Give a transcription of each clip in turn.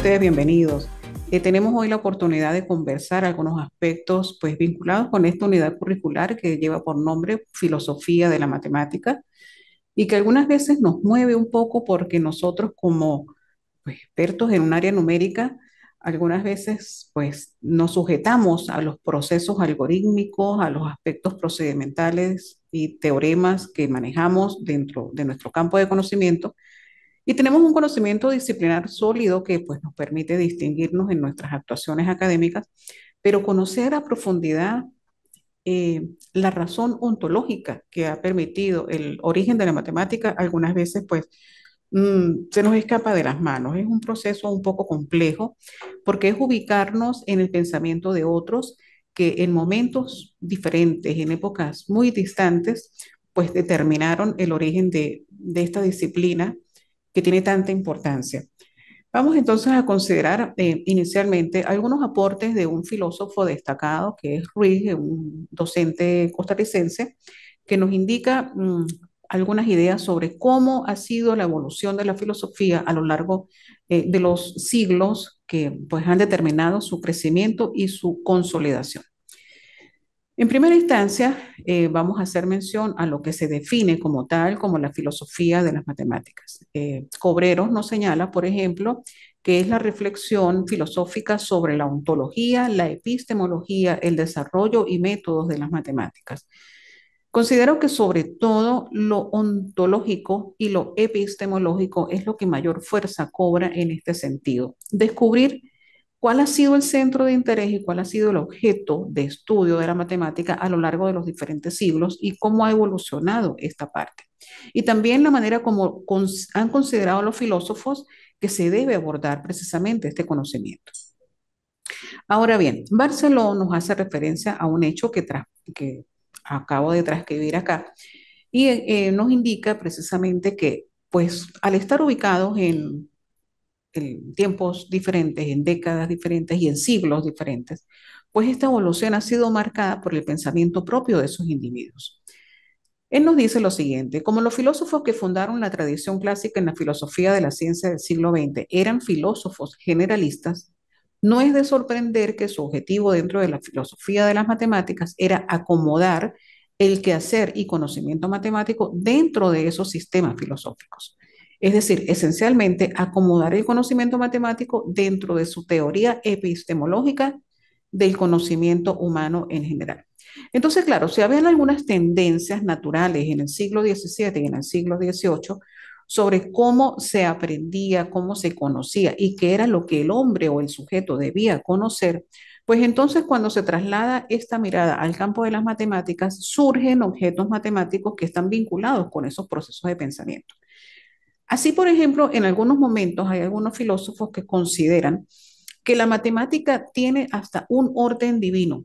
ustedes bienvenidos. Tenemos hoy la oportunidad de conversar algunos aspectos pues, vinculados con esta unidad curricular que lleva por nombre Filosofía de la Matemática y que algunas veces nos mueve un poco porque nosotros como pues, expertos en un área numérica, algunas veces pues, nos sujetamos a los procesos algorítmicos, a los aspectos procedimentales y teoremas que manejamos dentro de nuestro campo de conocimiento y tenemos un conocimiento disciplinar sólido que pues, nos permite distinguirnos en nuestras actuaciones académicas, pero conocer a profundidad la razón ontológica que ha permitido el origen de la matemática, algunas veces pues se nos escapa de las manos. Es un proceso un poco complejo porque es ubicarnos en el pensamiento de otros que en momentos diferentes, en épocas muy distantes, pues determinaron el origen de esta disciplina que tiene tanta importancia. Vamos entonces a considerar inicialmente algunos aportes de un filósofo destacado que es Ruiz, un docente costarricense, que nos indica algunas ideas sobre cómo ha sido la evolución de la filosofía a lo largo de los siglos que pues, han determinado su crecimiento y su consolidación. En primera instancia, vamos a hacer mención a lo que se define como tal, como la filosofía de las matemáticas. Cobreros nos señala, por ejemplo, que es la reflexión filosófica sobre la ontología, la epistemología, el desarrollo y métodos de las matemáticas. Considero que sobre todo lo ontológico y lo epistemológico es lo que mayor fuerza cobra en este sentido. Descubrir cuál ha sido el centro de interés y cuál ha sido el objeto de estudio de la matemática a lo largo de los diferentes siglos y cómo ha evolucionado esta parte. Y también la manera como han considerado los filósofos que se debe abordar precisamente este conocimiento. Ahora bien, Barceló nos hace referencia a un hecho que acabo de transcribir acá y nos indica precisamente que, pues, al estar ubicados en tiempos diferentes, en décadas diferentes y en siglos diferentes, pues esta evolución ha sido marcada por el pensamiento propio de esos individuos. Él nos dice lo siguiente, como los filósofos que fundaron la tradición clásica en la filosofía de la ciencia del siglo XX eran filósofos generalistas, no es de sorprender que su objetivo dentro de la filosofía de las matemáticas era acomodar el quehacer y conocimiento matemático dentro de esos sistemas filosóficos. Es decir, esencialmente acomodar el conocimiento matemático dentro de su teoría epistemológica del conocimiento humano en general. Entonces, claro, si habían algunas tendencias naturales en el siglo XVII y en el siglo XVIII sobre cómo se aprendía, cómo se conocía y qué era lo que el hombre o el sujeto debía conocer, pues entonces cuando se traslada esta mirada al campo de las matemáticas, surgen objetos matemáticos que están vinculados con esos procesos de pensamiento. Así, por ejemplo, en algunos momentos hay algunos filósofos que consideran que la matemática tiene hasta un orden divino.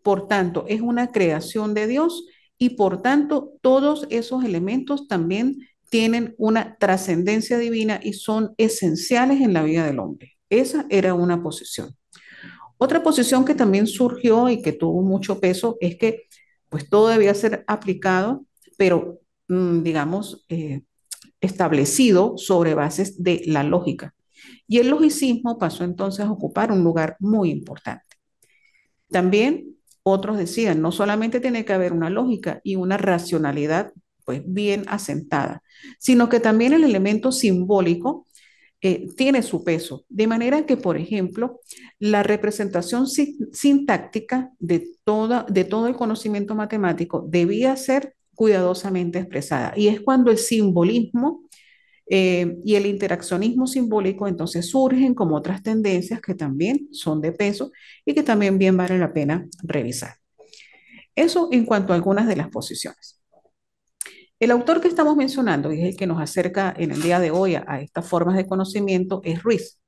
Por tanto, es una creación de Dios y por tanto todos esos elementos también tienen una trascendencia divina y son esenciales en la vida del hombre. Esa era una posición. Otra posición que también surgió y que tuvo mucho peso es que pues todo debía ser aplicado, pero digamos, establecido sobre bases de la lógica. Y el logicismo pasó entonces a ocupar un lugar muy importante. También otros decían, no solamente tiene que haber una lógica y una racionalidad pues bien asentada, sino que también el elemento simbólico tiene su peso. De manera que, por ejemplo, la representación sintáctica de todo el conocimiento matemático debía ser cuidadosamente expresada. Y es cuando el simbolismo y el interaccionismo simbólico entonces surgen como otras tendencias que también son de peso y que también bien vale la pena revisar. Eso en cuanto a algunas de las posiciones. El autor que estamos mencionando y es el que nos acerca en el día de hoy a estas formas de conocimiento es Ruiz.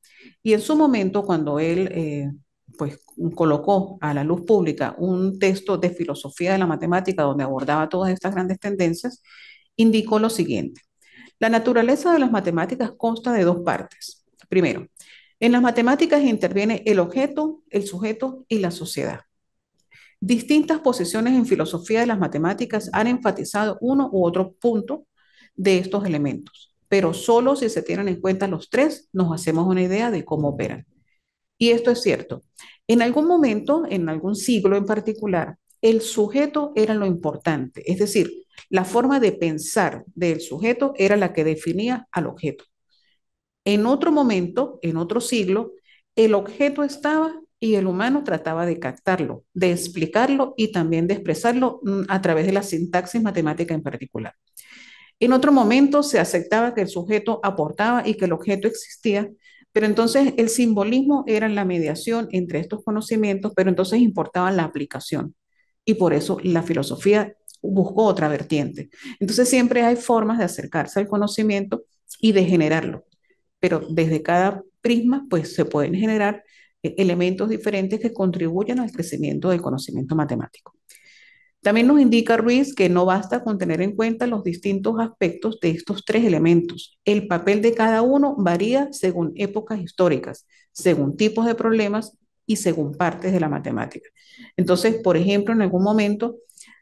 Y en su momento, cuando él pues, colocó a la luz pública un texto de filosofía de la matemática donde abordaba todas estas grandes tendencias, indicó lo siguiente. La naturaleza de las matemáticas consta de dos partes. Primero, en las matemáticas interviene el objeto, el sujeto y la sociedad. Distintas posiciones en filosofía de las matemáticas han enfatizado uno u otro punto de estos elementos. pero solo si se tienen en cuenta los tres nos hacemos una idea de cómo operan. Y esto es cierto. En algún momento, en algún siglo en particular, el sujeto era lo importante, es decir, la forma de pensar del sujeto era la que definía al objeto. En otro momento, en otro siglo, el objeto estaba y el humano trataba de captarlo, de explicarlo y también de expresarlo a través de la sintaxis matemática en particular. En otro momento se aceptaba que el sujeto aportaba y que el objeto existía, pero entonces el simbolismo era la mediación entre estos conocimientos, pero entonces importaba la aplicación. Y por eso la filosofía buscó otra vertiente. Entonces siempre hay formas de acercarse al conocimiento y de generarlo, pero desde cada prisma pues se pueden generar elementos diferentes que contribuyan al crecimiento del conocimiento matemático. También nos indica Ruiz que no basta con tener en cuenta los distintos aspectos de estos tres elementos. El papel de cada uno varía según épocas históricas, según tipos de problemas y según partes de la matemática. Entonces, por ejemplo, en algún momento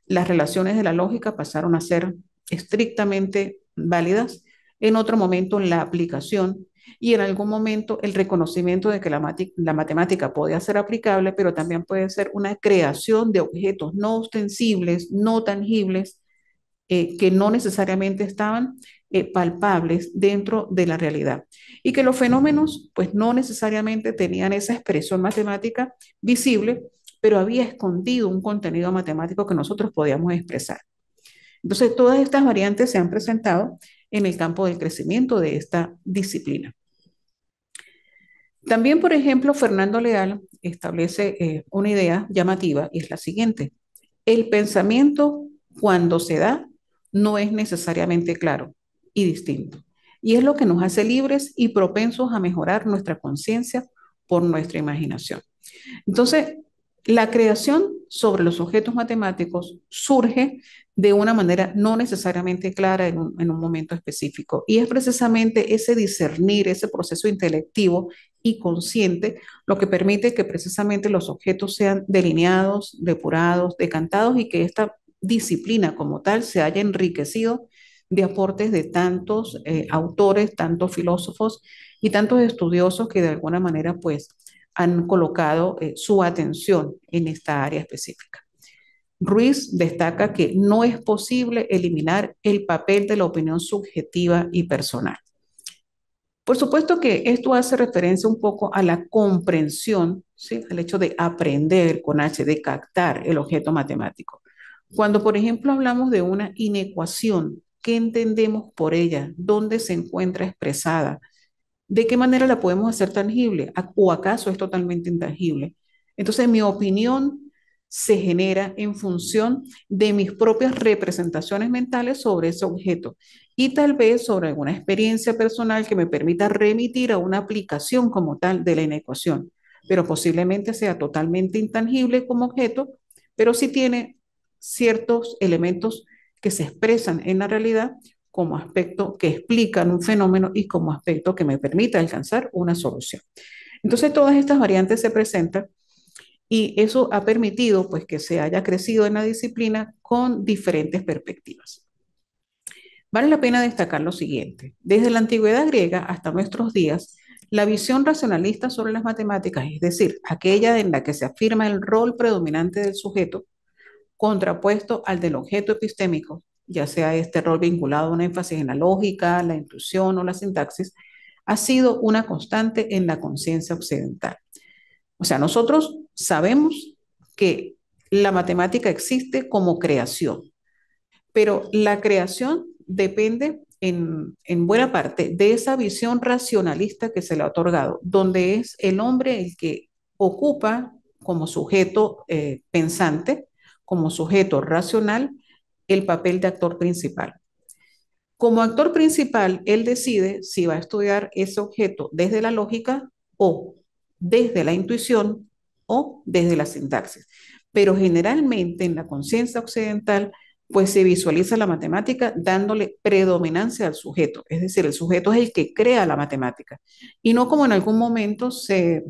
las relaciones de la lógica pasaron a ser estrictamente válidas, en otro momento la aplicación y en algún momento el reconocimiento de que la matemática puede ser aplicable, pero también puede ser una creación de objetos no ostensibles, no tangibles, que no necesariamente estaban palpables dentro de la realidad. Y que los fenómenos, pues no necesariamente tenían esa expresión matemática visible, pero había escondido un contenido matemático que nosotros podíamos expresar. Entonces, todas estas variantes se han presentado en el campo del crecimiento de esta disciplina. También, por ejemplo, Fernando Leal establece una idea llamativa y es la siguiente. El pensamiento, cuando se da, no es necesariamente claro y distinto. Y es lo que nos hace libres y propensos a mejorar nuestra conciencia por nuestra imaginación. Entonces, la creación sobre los objetos matemáticos surge de una manera no necesariamente clara en un momento específico. Y es precisamente ese discernir, ese proceso intelectivo y consciente, lo que permite que precisamente los objetos sean delineados, depurados, decantados y que esta disciplina como tal se haya enriquecido de aportes de tantos autores, tantos filósofos y tantos estudiosos que de alguna manera pues han colocado su atención en esta área específica. Ruiz destaca que no es posible eliminar el papel de la opinión subjetiva y personal. Por supuesto que esto hace referencia un poco a la comprensión, ¿sí? Al hecho de aprender con H, de captar el objeto matemático. Cuando, por ejemplo, hablamos de una inecuación, ¿qué entendemos por ella? ¿Dónde se encuentra expresada? ¿De qué manera la podemos hacer tangible? ¿O acaso es totalmente intangible? Entonces, mi opinión se genera en función de mis propias representaciones mentales sobre ese objeto y tal vez sobre alguna experiencia personal que me permita remitir a una aplicación como tal de la inecuación, pero posiblemente sea totalmente intangible como objeto, pero sí tiene ciertos elementos que se expresan en la realidad como aspecto que explican un fenómeno y como aspecto que me permita alcanzar una solución. Entonces, todas estas variantes se presentan y eso ha permitido pues que se haya crecido en la disciplina con diferentes perspectivas. Vale la pena destacar lo siguiente. Desde la antigüedad griega hasta nuestros días, la visión racionalista sobre las matemáticas, es decir, aquella en la que se afirma el rol predominante del sujeto, contrapuesto al del objeto epistémico, ya sea este rol vinculado a un énfasis en la lógica, la intuición o la sintaxis, ha sido una constante en la conciencia occidental. O sea, nosotros sabemos que la matemática existe como creación, pero la creación depende en buena parte de esa visión racionalista que se le ha otorgado, donde es el hombre el que ocupa como sujeto pensante, como sujeto racional, el papel de actor principal. Como actor principal, él decide si va a estudiar ese objeto desde la lógica o desde la intuición o desde la sintaxis. Pero generalmente en la conciencia occidental, pues se visualiza la matemática dándole predominancia al sujeto, es decir, el sujeto es el que crea la matemática y no como en algún momento se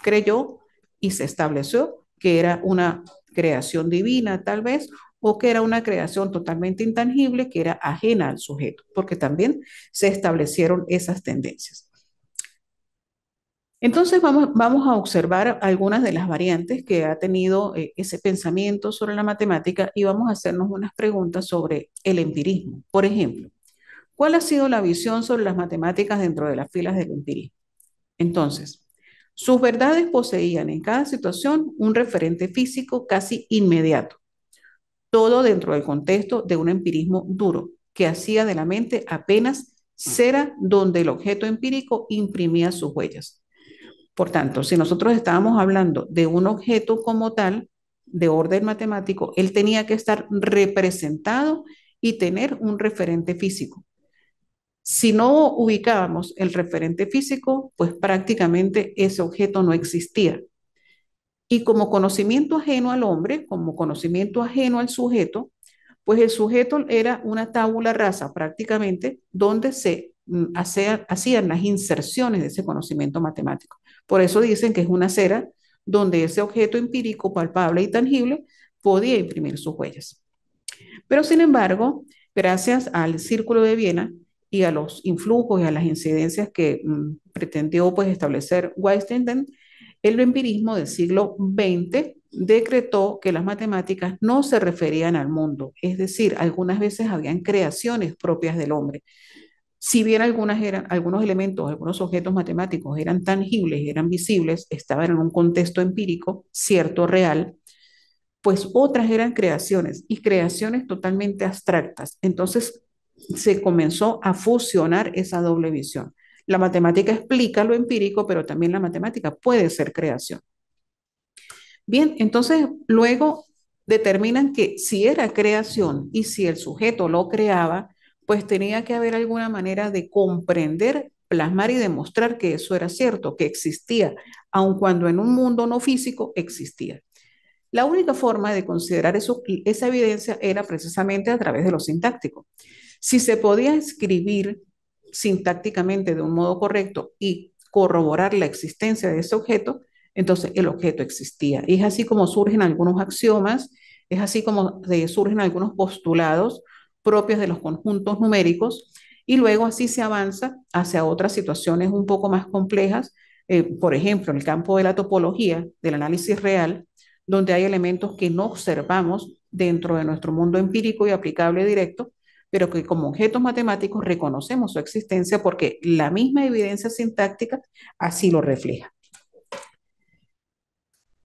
creyó y se estableció que era una creación divina tal vez o que era una creación totalmente intangible que era ajena al sujeto, porque también se establecieron esas tendencias. Entonces vamos a observar algunas de las variantes que ha tenido ese pensamiento sobre la matemática y vamos a hacernos unas preguntas sobre el empirismo. Por ejemplo, ¿cuál ha sido la visión sobre las matemáticas dentro de las filas del empirismo? Entonces, sus verdades poseían en cada situación un referente físico casi inmediato, todo dentro del contexto de un empirismo duro, que hacía de la mente apenas cera donde el objeto empírico imprimía sus huellas. Por tanto, si nosotros estábamos hablando de un objeto como tal, de orden matemático, él tenía que estar representado y tener un referente físico. Si no ubicábamos el referente físico, pues prácticamente ese objeto no existía. Y como conocimiento ajeno al hombre, como conocimiento ajeno al sujeto, pues el sujeto era una tabula rasa prácticamente donde se hacían las inserciones de ese conocimiento matemático. Por eso dicen que es una cera donde ese objeto empírico, palpable y tangible podía imprimir sus huellas. Pero sin embargo, gracias al Círculo de Viena y a los influjos y a las incidencias que pretendió pues establecer Weisstein, el empirismo del siglo XX decretó que las matemáticas no se referían al mundo, es decir, algunas veces habían creaciones propias del hombre. Si bien algunos elementos, algunos objetos matemáticos eran tangibles, eran visibles, estaban en un contexto empírico, cierto, real, pues otras eran creaciones y creaciones totalmente abstractas. Entonces se comenzó a fusionar esa doble visión. La matemática explica lo empírico, pero también la matemática puede ser creación. Bien, entonces luego determinan que si era creación y si el sujeto lo creaba, pues tenía que haber alguna manera de comprender, plasmar y demostrar que eso era cierto, que existía, aun cuando en un mundo no físico existía. La única forma de considerar esa evidencia era precisamente a través de lo sintáctico. Si se podía escribir sintácticamente de un modo correcto y corroborar la existencia de ese objeto, entonces el objeto existía. Y es así como surgen algunos axiomas, es así como surgen algunos postulados propios de los conjuntos numéricos y luego así se avanza hacia otras situaciones un poco más complejas, por ejemplo, en el campo de la topología, del análisis real, donde hay elementos que no observamos dentro de nuestro mundo empírico y aplicable directo, pero que como objetos matemáticos reconocemos su existencia porque la misma evidencia sintáctica así lo refleja.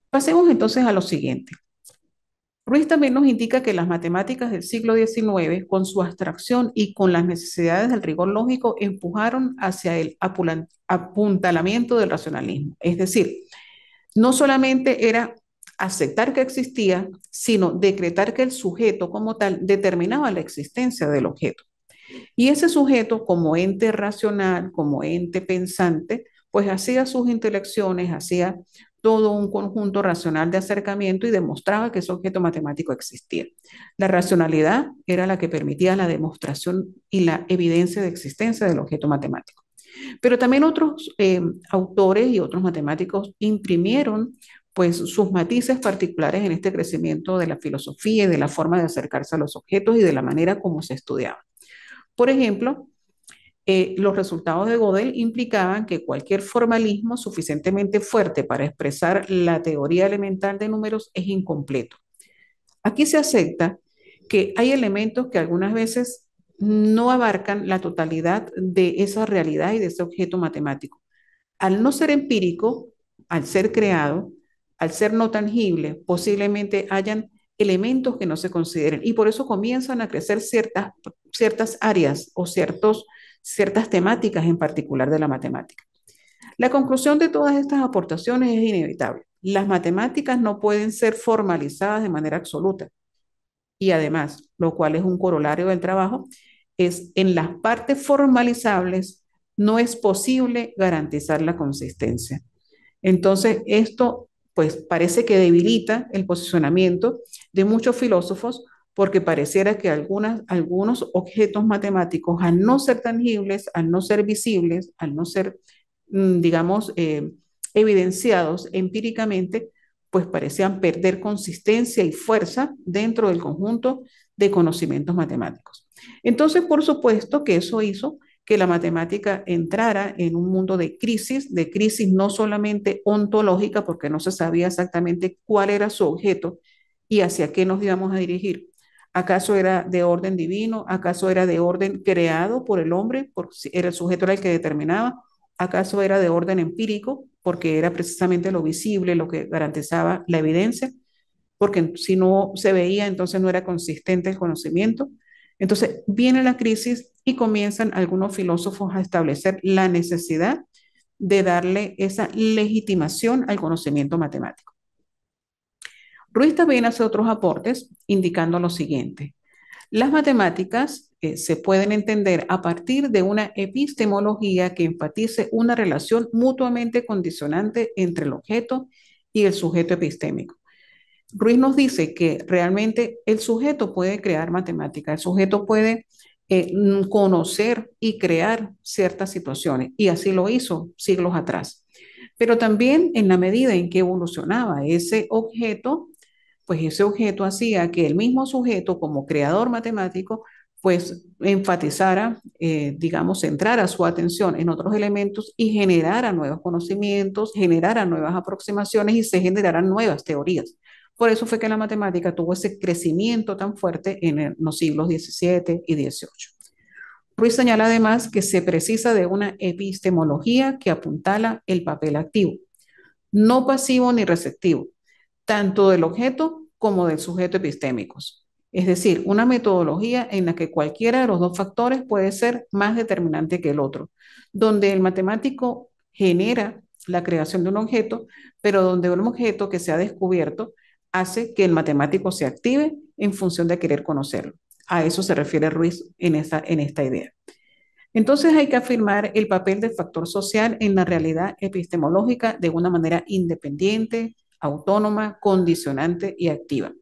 Pasemos entonces a lo siguiente. Ruiz también nos indica que las matemáticas del siglo XIX, con su abstracción y con las necesidades del rigor lógico, empujaron hacia el apuntalamiento del racionalismo. Es decir, no solamente era aceptar que existía, sino decretar que el sujeto como tal determinaba la existencia del objeto. Y ese sujeto como ente racional, como ente pensante, pues hacía sus intelecciones, hacía todo un conjunto racional de acercamiento y demostraba que ese objeto matemático existía. La racionalidad era la que permitía la demostración y la evidencia de existencia del objeto matemático. Pero también otros autores y otros matemáticos imprimieron pues sus matices particulares en este crecimiento de la filosofía y de la forma de acercarse a los objetos y de la manera como se estudiaba. Por ejemplo, los resultados de Gödel implicaban que cualquier formalismo suficientemente fuerte para expresar la teoría elemental de números es incompleto. Aquí se acepta que hay elementos que algunas veces no abarcan la totalidad de esa realidad y de ese objeto matemático. Al no ser empírico, al ser creado, al ser no tangible, posiblemente hayan elementos que no se consideren y por eso comienzan a crecer ciertas áreas o ciertas temáticas en particular de la matemática. La conclusión de todas estas aportaciones es inevitable. Las matemáticas no pueden ser formalizadas de manera absoluta y además, lo cual es un corolario del trabajo, es en las partes formalizables no es posible garantizar la consistencia. Entonces, esto pues parece que debilita el posicionamiento de muchos filósofos porque pareciera que algunos objetos matemáticos, al no ser tangibles, al no ser visibles, al no ser, digamos, evidenciados empíricamente, pues parecían perder consistencia y fuerza dentro del conjunto de conocimientos matemáticos. Entonces, por supuesto que eso hizo que la matemática entrara en un mundo de crisis no solamente ontológica, porque no se sabía exactamente cuál era su objeto y hacia qué nos íbamos a dirigir. ¿Acaso era de orden divino? ¿Acaso era de orden creado por el hombre? Porque era el sujeto era el que determinaba. ¿Acaso era de orden empírico? Porque era precisamente lo visible lo que garantizaba la evidencia, porque si no se veía, entonces no era consistente el conocimiento. Entonces viene la crisis y comienzan algunos filósofos a establecer la necesidad de darle esa legitimación al conocimiento matemático. Ruiz también hace otros aportes indicando lo siguiente. Las matemáticas se pueden entender a partir de una epistemología que enfatice una relación mutuamente condicionante entre el objeto y el sujeto epistémico. Ruiz nos dice que realmente el sujeto puede crear matemática, el sujeto puede conocer y crear ciertas situaciones, y así lo hizo siglos atrás. Pero también en la medida en que evolucionaba ese objeto, pues ese objeto hacía que el mismo sujeto, como creador matemático, pues enfatizara, digamos, centrara su atención en otros elementos y generara nuevos conocimientos, generara nuevas aproximaciones y se generaran nuevas teorías. Por eso fue que la matemática tuvo ese crecimiento tan fuerte en los siglos XVII y XVIII. Ruiz señala además que se precisa de una epistemología que apuntala el papel activo, no pasivo ni receptivo, tanto del objeto como del sujeto epistémicos. Es decir, una metodología en la que cualquiera de los dos factores puede ser más determinante que el otro, donde el matemático genera la creación de un objeto, pero donde un objeto que se ha descubierto hace que el matemático se active en función de querer conocerlo. A eso se refiere Ruiz en esta idea. Entonces hay que afirmar el papel del factor social en la realidad epistemológica de una manera independiente, autónoma, condicionante y activa.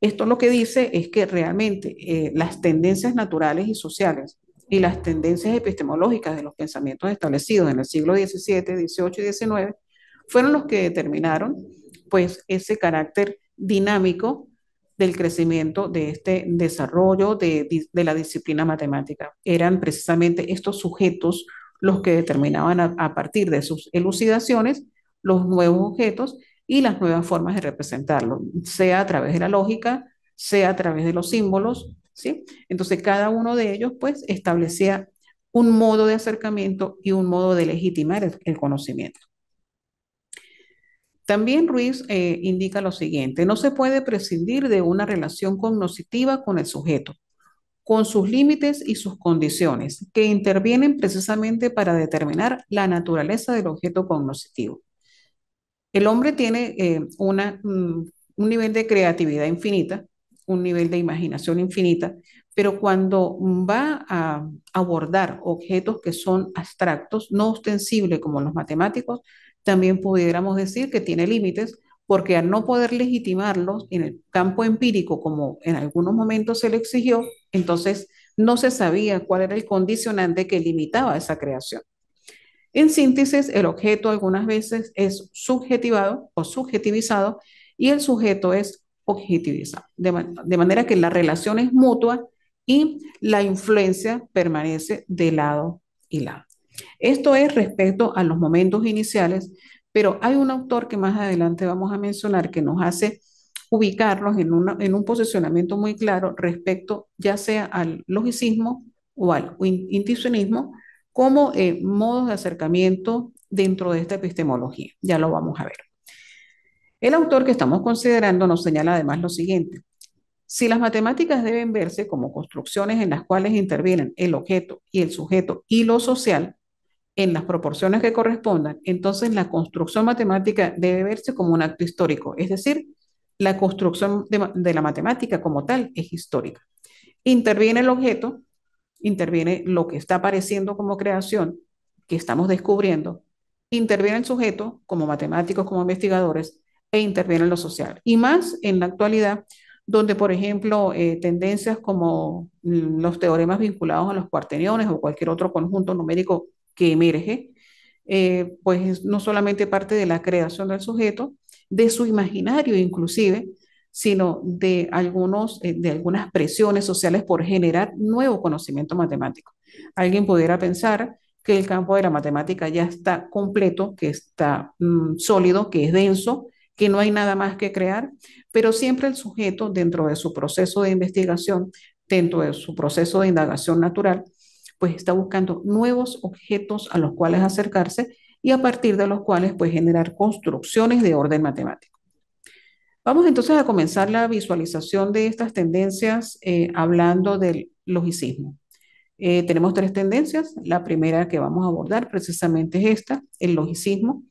Esto lo que dice es que realmente las tendencias naturales y sociales y las tendencias epistemológicas de los pensamientos establecidos en el siglo XVII, XVIII y XIX fueron los que determinaron pues ese carácter dinámico del crecimiento de este desarrollo de la disciplina matemática. Eran precisamente estos sujetos los que determinaban a partir de sus elucidaciones los nuevos objetos y las nuevas formas de representarlo, sea a través de la lógica, sea a través de los símbolos, ¿sí? Entonces cada uno de ellos pues establecía un modo de acercamiento y un modo de legitimar el conocimiento. También Ruiz indica lo siguiente, no se puede prescindir de una relación cognoscitiva con el sujeto, con sus límites y sus condiciones, que intervienen precisamente para determinar la naturaleza del objeto cognoscitivo. El hombre tiene un nivel de creatividad infinita, un nivel de imaginación infinita, pero cuando va a abordar objetos que son abstractos, no ostensibles como los matemáticos, también pudiéramos decir que tiene límites, porque al no poder legitimarlos en el campo empírico, como en algunos momentos se le exigió, entonces no se sabía cuál era el condicionante que limitaba esa creación. En síntesis, el objeto algunas veces es subjetivado o subjetivizado y el sujeto es objetivizado, de manera que la relación es mutua y la influencia permanece de lado y lado. Esto es respecto a los momentos iniciales, pero hay un autor que más adelante vamos a mencionar que nos hace ubicarlos en un posicionamiento muy claro respecto ya sea al logicismo o al intuicionismo como modos de acercamiento dentro de esta epistemología. Ya lo vamos a ver. El autor que estamos considerando nos señala además lo siguiente. Si las matemáticas deben verse como construcciones en las cuales intervienen el objeto y el sujeto y lo social en las proporciones que correspondan, entonces la construcción matemática debe verse como un acto histórico, es decir, la construcción de la matemática como tal es histórica. Interviene el objeto, interviene lo que está apareciendo como creación, que estamos descubriendo, interviene el sujeto como matemáticos, como investigadores, e interviene en lo social. Y más en la actualidad, donde, por ejemplo, tendencias como los teoremas vinculados a los cuaternions o cualquier otro conjunto numérico que emerge, pues no solamente parte de la creación del sujeto, de su imaginario inclusive, sino de algunas presiones sociales por generar nuevo conocimiento matemático. Alguien pudiera pensar que el campo de la matemática ya está completo, que está sólido, que es denso, que no hay nada más que crear, pero siempre el sujeto, dentro de su proceso de investigación, dentro de su proceso de indagación natural, pues está buscando nuevos objetos a los cuales acercarse y a partir de los cuales pues generar construcciones de orden matemático. Vamos entonces a comenzar la visualización de estas tendencias hablando del logicismo. Tenemos tres tendencias. La primera que vamos a abordar precisamente es esta, el logicismo.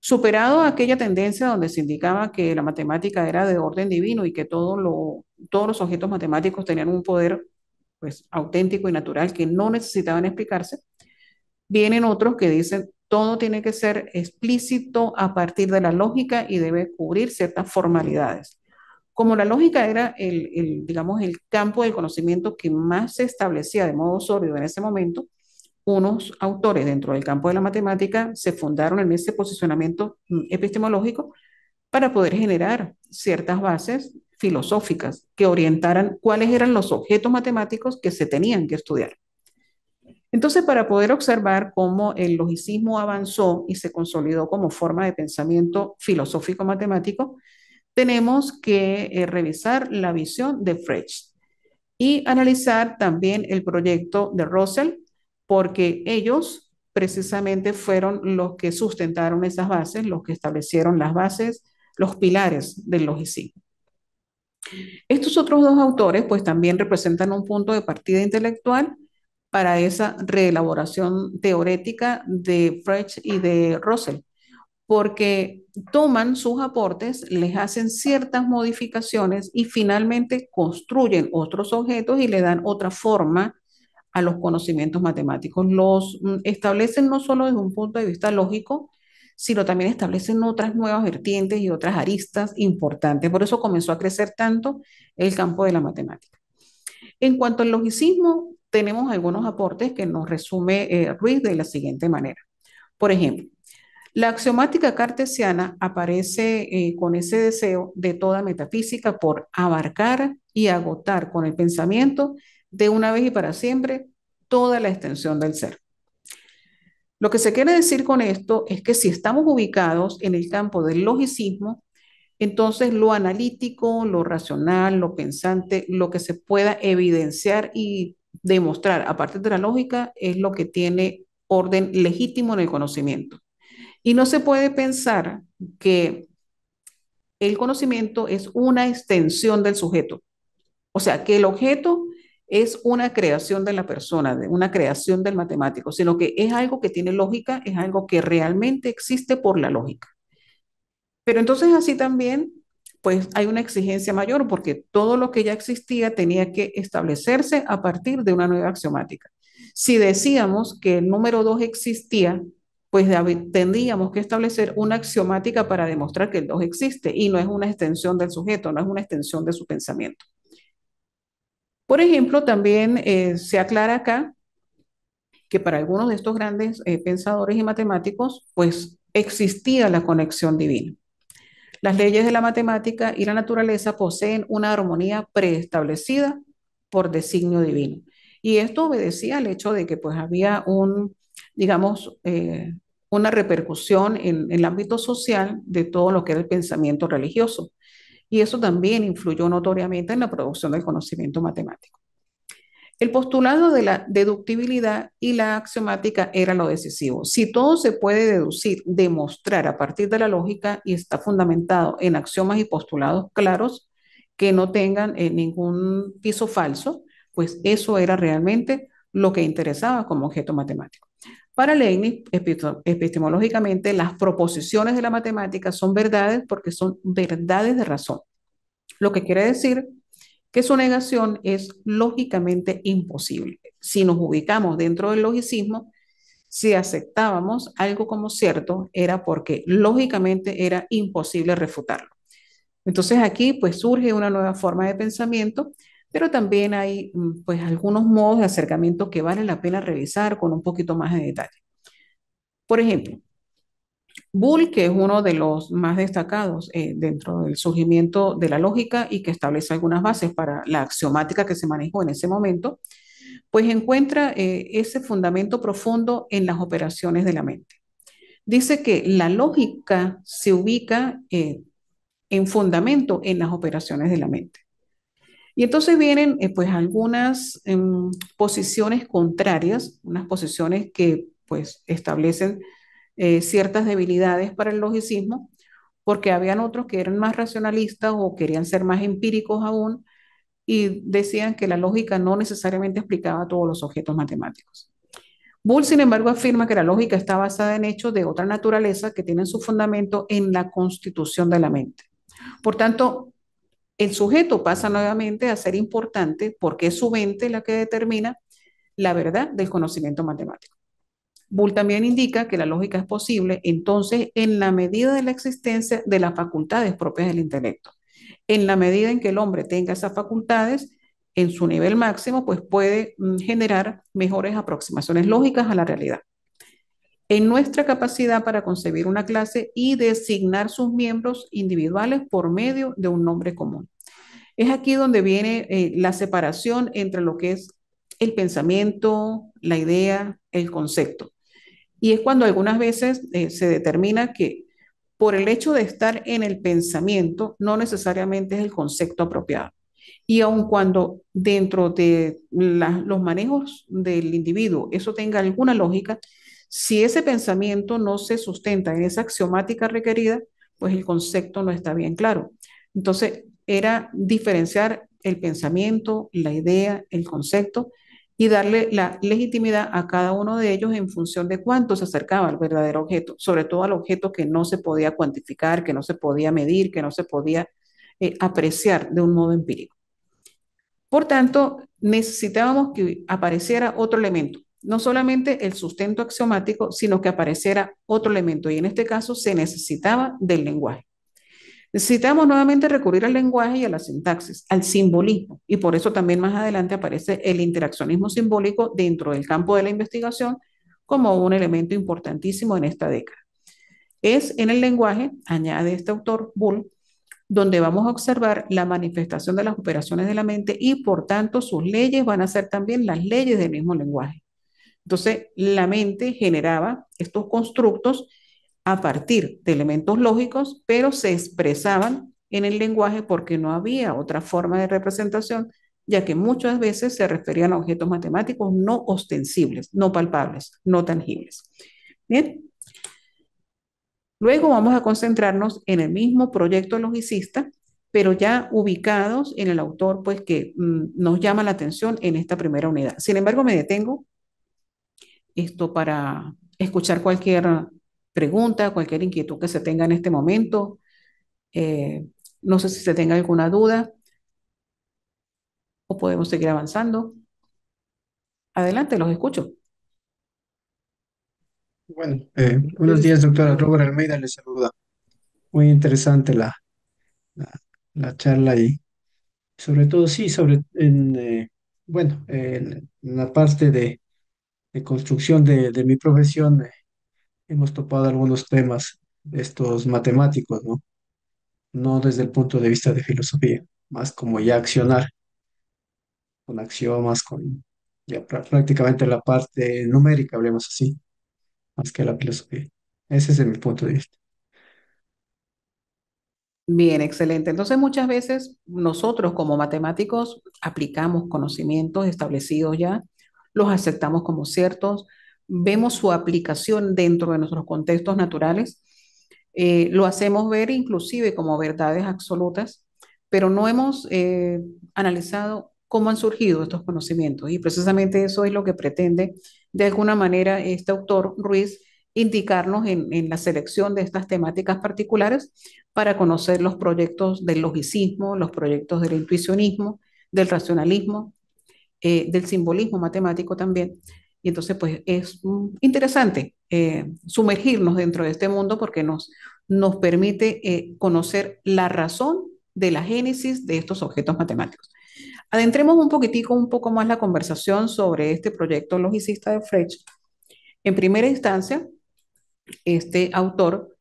Superado aquella tendencia donde se indicaba que la matemática era de orden divino y que todos los objetos matemáticos tenían un poder pues, auténtico y natural que no necesitaban explicarse, vienen otros que dicen todo tiene que ser explícito a partir de la lógica y debe cubrir ciertas formalidades. Como la lógica era digamos, el campo del conocimiento que más se establecía de modo sólido en ese momento, unos autores dentro del campo de la matemática se fundaron en ese posicionamiento epistemológico para poder generar ciertas bases filosóficas que orientaran cuáles eran los objetos matemáticos que se tenían que estudiar. Entonces, para poder observar cómo el logicismo avanzó y se consolidó como forma de pensamiento filosófico matemático, tenemos que revisar la visión de Frege y analizar también el proyecto de Russell, porque ellos precisamente fueron los que sustentaron esas bases, los que establecieron las bases, los pilares del logicismo. Estos otros dos autores pues también representan un punto de partida intelectual para esa reelaboración teórica de Frege y de Russell, porque toman sus aportes, les hacen ciertas modificaciones y finalmente construyen otros objetos y le dan otra forma a los conocimientos matemáticos. Los establecen no solo desde un punto de vista lógico, sino también establecen otras nuevas vertientes y otras aristas importantes. Por eso comenzó a crecer tanto el campo de la matemática. En cuanto al logicismo, tenemos algunos aportes que nos resume Ruiz de la siguiente manera. Por ejemplo, la axiomática cartesiana aparece con ese deseo de toda metafísica por abarcar y agotar con el pensamiento de una vez y para siempre toda la extensión del ser. Lo que se quiere decir con esto es que si estamos ubicados en el campo del logicismo, entonces lo analítico, lo racional, lo pensante, lo que se pueda evidenciar y demostrar a partir de la lógica es lo que tiene orden legítimo en el conocimiento. Y no se puede pensar que el conocimiento es una extensión del sujeto. O sea, que el objeto es una creación de la persona, una creación del matemático, sino que es algo que tiene lógica, es algo que realmente existe por la lógica. Pero entonces así también, pues hay una exigencia mayor porque todo lo que ya existía tenía que establecerse a partir de una nueva axiomática. Si decíamos que el número 2 existía, pues tendríamos que establecer una axiomática para demostrar que el 2 existe y no es una extensión del sujeto, no es una extensión de su pensamiento. Por ejemplo, también se aclara acá que para algunos de estos grandes pensadores y matemáticos, pues existía la conexión divina. Las leyes de la matemática y la naturaleza poseen una armonía preestablecida por designio divino. Y esto obedecía al hecho de que pues había digamos, una repercusión en el ámbito social de todo lo que era el pensamiento religioso. Y eso también influyó notoriamente en la producción del conocimiento matemático. El postulado de la deductibilidad y la axiomática era lo decisivo. Si todo se puede deducir, demostrar a partir de la lógica y está fundamentado en axiomas y postulados claros que no tengan ningún piso falso, pues eso era realmente lo que interesaba como objeto matemático. Para Leibniz, epistemológicamente, las proposiciones de la matemática son verdades porque son verdades de razón. Lo que quiere decir que su negación es lógicamente imposible. Si nos ubicamos dentro del logicismo, si aceptábamos algo como cierto, era porque lógicamente era imposible refutarlo. Entonces aquí pues surge una nueva forma de pensamiento, pero también hay pues algunos modos de acercamiento que vale la pena revisar con un poquito más de detalle. Por ejemplo, Boole, que es uno de los más destacados dentro del surgimiento de la lógica y que establece algunas bases para la axiomática que se manejó en ese momento, pues encuentra ese fundamento profundo en las operaciones de la mente. Dice que la lógica se ubica en fundamento en las operaciones de la mente. Y entonces vienen pues algunas posiciones contrarias, unas posiciones que pues establecen ciertas debilidades para el logicismo, porque habían otros que eran más racionalistas o querían ser más empíricos aún y decían que la lógica no necesariamente explicaba todos los objetos matemáticos. Bull, sin embargo, afirma que la lógica está basada en hechos de otra naturaleza que tienen su fundamento en la constitución de la mente. Por tanto, el sujeto pasa nuevamente a ser importante porque es su mente la que determina la verdad del conocimiento matemático. Bull también indica que la lógica es posible, entonces, en la medida de la existencia de las facultades propias del intelecto. En la medida en que el hombre tenga esas facultades en su nivel máximo, pues puede generar mejores aproximaciones lógicas a la realidad. En nuestra capacidad para concebir una clase y designar sus miembros individuales por medio de un nombre común. Es aquí donde viene la separación entre lo que es el pensamiento, la idea, el concepto. Y es cuando algunas veces se determina que por el hecho de estar en el pensamiento, no necesariamente es el concepto apropiado. Y aun cuando dentro de los manejos del individuo eso tenga alguna lógica, si ese pensamiento no se sustenta en esa axiomática requerida, pues el concepto no está bien claro. Entonces, era diferenciar el pensamiento, la idea, el concepto y darle la legitimidad a cada uno de ellos en función de cuánto se acercaba al verdadero objeto, sobre todo al objeto que no se podía cuantificar, que no se podía medir, que no se podía apreciar de un modo empírico. Por tanto, necesitábamos que apareciera otro elemento, no solamente el sustento axiomático, sino que apareciera otro elemento, y en este caso se necesitaba del lenguaje. Necesitamos nuevamente recurrir al lenguaje y a la sintaxis, al simbolismo, y por eso también más adelante aparece el interaccionismo simbólico dentro del campo de la investigación como un elemento importantísimo en esta década. Es en el lenguaje, añade este autor Bull, donde vamos a observar la manifestación de las operaciones de la mente y por tanto sus leyes van a ser también las leyes del mismo lenguaje. Entonces, la mente generaba estos constructos a partir de elementos lógicos, pero se expresaban en el lenguaje porque no había otra forma de representación, ya que muchas veces se referían a objetos matemáticos no ostensibles, no palpables, no tangibles. Bien, luego vamos a concentrarnos en el mismo proyecto logicista, pero ya ubicados en el autor, pues que nos llama la atención en esta primera unidad. Sin embargo, me detengo esto para escuchar cualquier pregunta, cualquier inquietud que se tenga en este momento. Eh, no sé si se tenga alguna duda o podemos seguir avanzando. Adelante, los escucho. Bueno, buenos días, doctora Robert Almeida, le saluda. Muy interesante la, la charla y sobre todo, sí, en la parte de construcción de mi profesión, hemos topado algunos temas de estos matemáticos, ¿no? No desde el punto de vista de filosofía, más como ya accionar, con axiomas, con ya prácticamente la parte numérica, hablemos así, más que la filosofía. Ese es mi punto de vista. Bien, excelente. Entonces, muchas veces nosotros como matemáticos aplicamos conocimientos establecidos ya, los aceptamos como ciertos, vemos su aplicación dentro de nuestros contextos naturales, lo hacemos ver inclusive como verdades absolutas, pero no hemos analizado cómo han surgido estos conocimientos y precisamente eso es lo que pretende de alguna manera este autor Ruiz indicarnos en la selección de estas temáticas particulares para conocer los proyectos del logicismo, los proyectos del intuicionismo, del racionalismo, del simbolismo matemático también. Y entonces, pues es interesante sumergirnos dentro de este mundo porque nos permite conocer la razón de la génesis de estos objetos matemáticos. Adentremos un poquitico, un poco más la conversación sobre este proyecto logicista de Frege. En primera instancia, este autor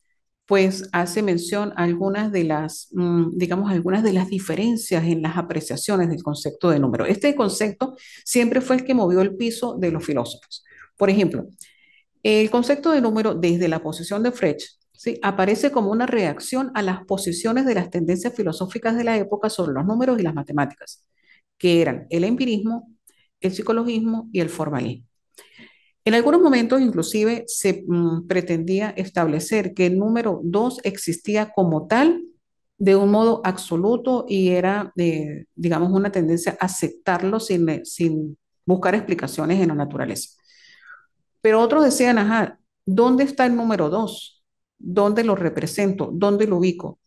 pues hace mención a algunas de las, digamos, algunas de las diferencias en las apreciaciones del concepto de número. Este concepto siempre fue el que movió el piso de los filósofos. Por ejemplo, el concepto de número desde la posición de Frege, ¿sí? Aparece como una reacción a las posiciones de las tendencias filosóficas de la época sobre los números y las matemáticas, que eran el empirismo, el psicologismo y el formalismo. En algunos momentos inclusive se pretendía establecer que el número 2 existía como tal de un modo absoluto y era, digamos, una tendencia a aceptarlo sin buscar explicaciones en la naturaleza. Pero otros decían, ajá, ¿dónde está el número 2? ¿Dónde lo represento? ¿Dónde lo ubico?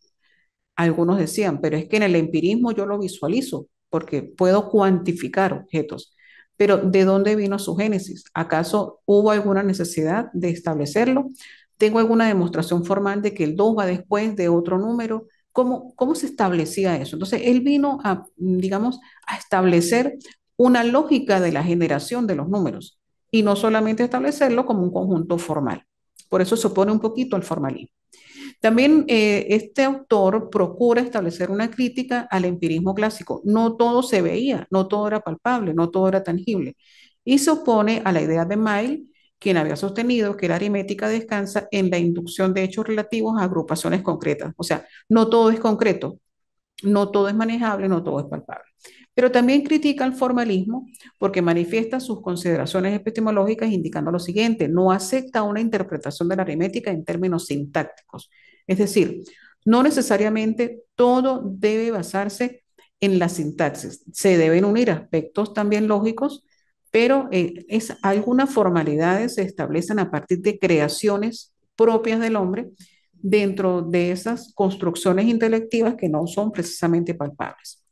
Algunos decían, pero es que en el empirismo yo lo visualizo porque puedo cuantificar objetos. Pero ¿de dónde vino su génesis? ¿Acaso hubo alguna necesidad de establecerlo? ¿Tengo alguna demostración formal de que el 2 va después de otro número? ¿Cómo se establecía eso? Entonces, él vino a, digamos, a establecer una lógica de la generación de los números y no solamente establecerlo como un conjunto formal. Por eso se opone un poquito al formalismo. También este autor procura establecer una crítica al empirismo clásico. No todo se veía, no todo era palpable, no todo era tangible. Y se opone a la idea de Miles, quien había sostenido que la aritmética descansa en la inducción de hechos relativos a agrupaciones concretas. O sea, no todo es concreto, no todo es manejable, no todo es palpable. Pero también critica el formalismo porque manifiesta sus consideraciones epistemológicas indicando lo siguiente: no acepta una interpretación de la aritmética en términos sintácticos. Es decir, no necesariamente todo debe basarse en la sintaxis. Se deben unir aspectos también lógicos, pero algunas formalidades se establecen a partir de creaciones propias del hombre dentro de esas construcciones intelectivas que no son precisamente palpables.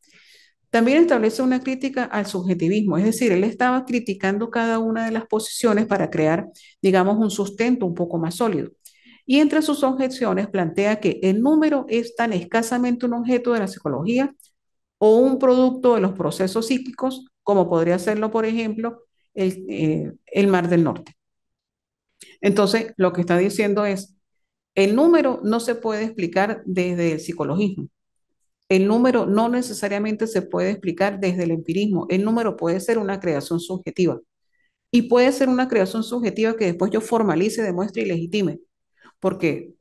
También establece una crítica al subjetivismo, es decir, él estaba criticando cada una de las posiciones para crear, digamos, un sustento un poco más sólido. Y entre sus objeciones plantea que el número es tan escasamente un objeto de la psicología o un producto de los procesos psíquicos, como podría serlo, por ejemplo, el Mar del Norte. Entonces, lo que está diciendo es, el número no se puede explicar desde el psicologismo. El número no necesariamente se puede explicar desde el empirismo. El número puede ser una creación subjetiva y puede ser una creación subjetiva que después yo formalice, demuestre y legitime, porque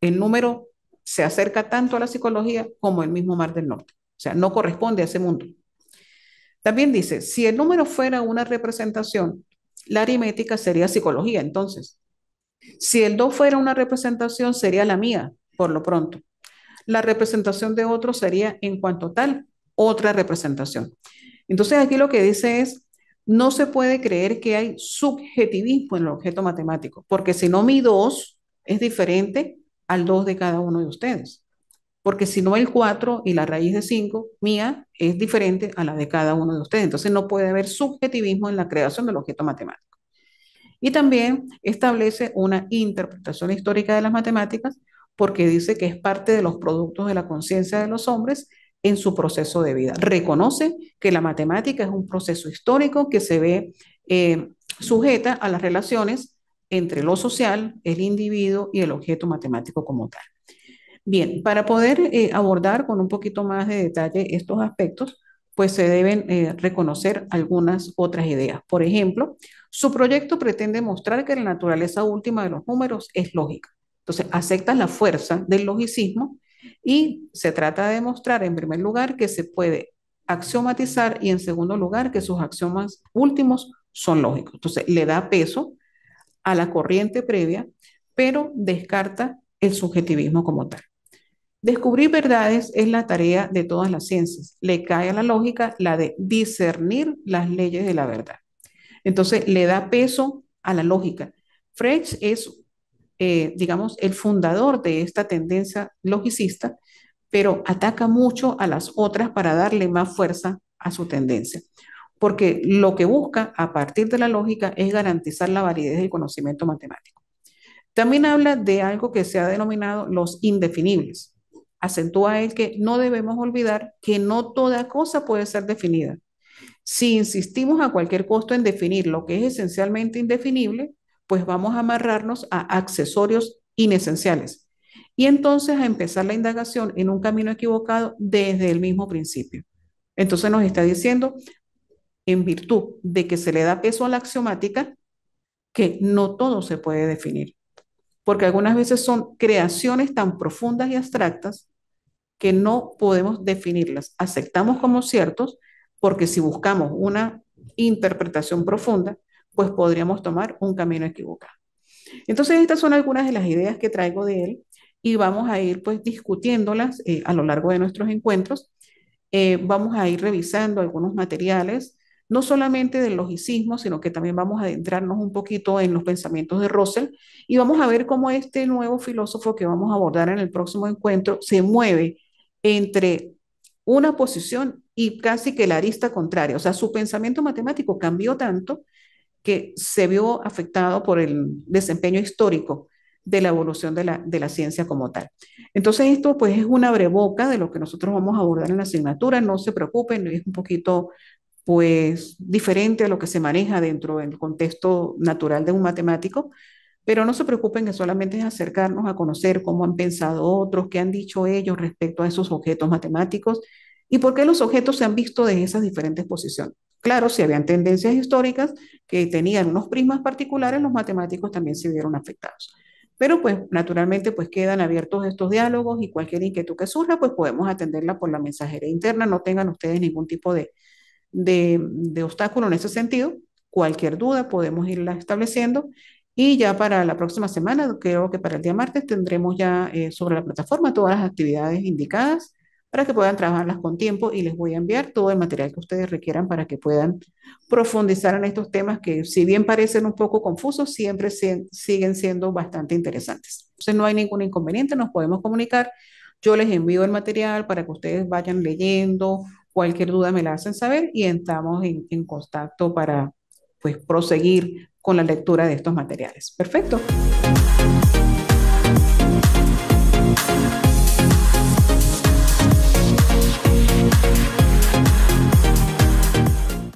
el número se acerca tanto a la psicología como el mismo Mar del Norte. O sea, no corresponde a ese mundo. También dice, si el número fuera una representación, la aritmética sería psicología, entonces. Si el 2 fuera una representación, sería la mía, por lo pronto. La representación de otro sería, en cuanto tal, otra representación. Entonces aquí lo que dice es, no se puede creer que hay subjetivismo en el objeto matemático, porque si no mi 2 es diferente al 2 de cada uno de ustedes, porque si no el 4 y la raíz de 5 mía es diferente a la de cada uno de ustedes. Entonces no puede haber subjetivismo en la creación del objeto matemático. Y también establece una interpretación histórica de las matemáticas porque dice que es parte de los productos de la conciencia de los hombres en su proceso de vida. Reconoce que la matemática es un proceso histórico que se ve sujeta a las relaciones entre lo social, el individuo y el objeto matemático como tal. Bien, para poder abordar con un poquito más de detalle estos aspectos, pues se deben reconocer algunas otras ideas. Por ejemplo, su proyecto pretende mostrar que la naturaleza última de los números es lógica. Entonces, acepta la fuerza del logicismo y se trata de demostrar, en primer lugar, que se puede axiomatizar y, en segundo lugar, que sus axiomas últimos son lógicos. Entonces, le da peso a la corriente previa, pero descarta el subjetivismo como tal. Descubrir verdades es la tarea de todas las ciencias. Le cae a la lógica la de discernir las leyes de la verdad. Entonces, le da peso a la lógica. Frege es, digamos, el fundador de esta tendencia logicista, pero ataca mucho a las otras para darle más fuerza a su tendencia. Porque lo que busca a partir de la lógica es garantizar la validez del conocimiento matemático. También habla de algo que se ha denominado los indefinibles. Acentúa él que no debemos olvidar que no toda cosa puede ser definida. Si insistimos a cualquier costo en definir lo que es esencialmente indefinible, pues vamos a amarrarnos a accesorios inesenciales y entonces a empezar la indagación en un camino equivocado desde el mismo principio. Entonces nos está diciendo, en virtud de que se le da peso a la axiomática, que no todo se puede definir, porque algunas veces son creaciones tan profundas y abstractas que no podemos definirlas. Aceptamos como ciertos porque si buscamos una interpretación profunda, pues podríamos tomar un camino equivocado. Entonces, estas son algunas de las ideas que traigo de él y vamos a ir pues discutiéndolas a lo largo de nuestros encuentros. Vamos a ir revisando algunos materiales, no solamente del logicismo, sino que también vamos a adentrarnos un poquito en los pensamientos de Russell y vamos a ver cómo este nuevo filósofo que vamos a abordar en el próximo encuentro se mueve entre una posición y casi que la arista contraria. O sea, su pensamiento matemático cambió tanto que se vio afectado por el desempeño histórico de la evolución de la ciencia como tal. Entonces, esto pues es una breboca de lo que nosotros vamos a abordar en la asignatura. No se preocupen, es un poquito pues diferente a lo que se maneja dentro del contexto natural de un matemático, pero no se preocupen que solamente es acercarnos a conocer cómo han pensado otros, qué han dicho ellos respecto a esos objetos matemáticos y por qué los objetos se han visto de esas diferentes posiciones. Claro, si habían tendencias históricas que tenían unos prismas particulares, los matemáticos también se vieron afectados. Pero pues naturalmente pues quedan abiertos estos diálogos y cualquier inquietud que surja pues podemos atenderla por la mensajería interna, no tengan ustedes ningún tipo de obstáculo en ese sentido. Cualquier duda podemos irla estableciendo y ya para la próxima semana, creo que para el día martes, tendremos ya sobre la plataforma todas las actividades indicadas para que puedan trabajarlas con tiempo y les voy a enviar todo el material que ustedes requieran para que puedan profundizar en estos temas que si bien parecen un poco confusos, siempre siguen siendo bastante interesantes. Entonces no hay ningún inconveniente, nos podemos comunicar. Yo les envío el material para que ustedes vayan leyendo. Cualquier duda me la hacen saber y estamos en contacto para pues proseguir con la lectura de estos materiales. Perfecto.